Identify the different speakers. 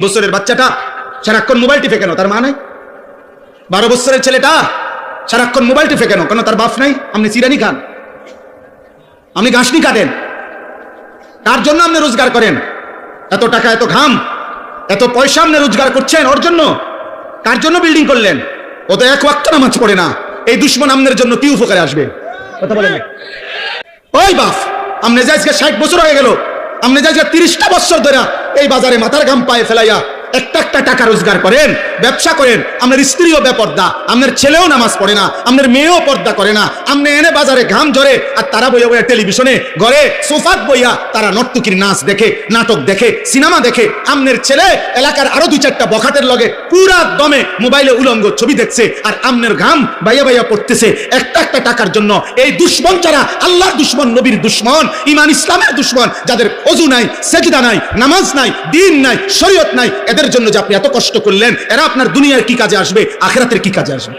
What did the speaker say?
Speaker 1: বছরের বাচ্চাটা সারাক্ষণ মোবাইল টিপে কেন? তার মা নাই? 12 বছরের ছেলেটা সারাক্ষণ মোবাইল টিপে কেন? কেন তার বাপ নাই? আপনি চিরানি খান, আপনি ঘাসনি কাটেন, তার জন্য আপনি রোজগার করেন। এত টাকা, এত ঘাম, এত পয়সা আপনি রোজগার করছেন ওর জন্য। কার জন্য বিল্ডিং করলেন? ও তো এক ওয়াক্ত নামাজ পড়ে না। এই দুশ্মন আপনার জন্য কি উপকারে আসবে? কথা বলেন। ওই বাপ, আপনি যে আজকে 60 বছর হয়ে গেল, আপনি যে আজকে 30টা বছর ধরে এই বাজারে মাথার ঘাম পায়ে ফেলাইয়া একটা একটা টাকা রোজগার করেন, ব্যবসা করেন। আপনার স্ত্রীও বেপর্দা, আপনার ছেলেও নামাজ পড়ে না, আপনার মেয়েও পর্দা করে না। আপনি এনে বাজারে ঘাম ঝরে, আর তারা বইয়া বইয়া টেলিভিশনে ঘরে সোফাত বইয়া তারা নর্তকীর নাচ দেখে, নাটক দেখে, সিনেমা দেখে। আপনার ছেলে এলাকার আরো 2-4টা বখাটের লগে পুরা দমে মোবাইলে উলঙ্গ ছবি দেখছে, আর আপনার ঘাম বাইয়া বাইয়া পড়তেছে একটা একটা টাকার জন্য। এই দুশ্মন যারা, আল্লাহর দুশ্মন, নবীর দুশ্মন, ইমান ইসলামের দুশ্মন, যাদের ওযু নাই, সেজদা নাই, নামাজ নাই, দ্বীন নাই, শরীয়ত নাই, এদের জন্য যে আপনি এত কষ্ট করলেন, এরা আপনার দুনিয়ার কি কাজে আসবে, আখিরাতের কি কাজে আসবে?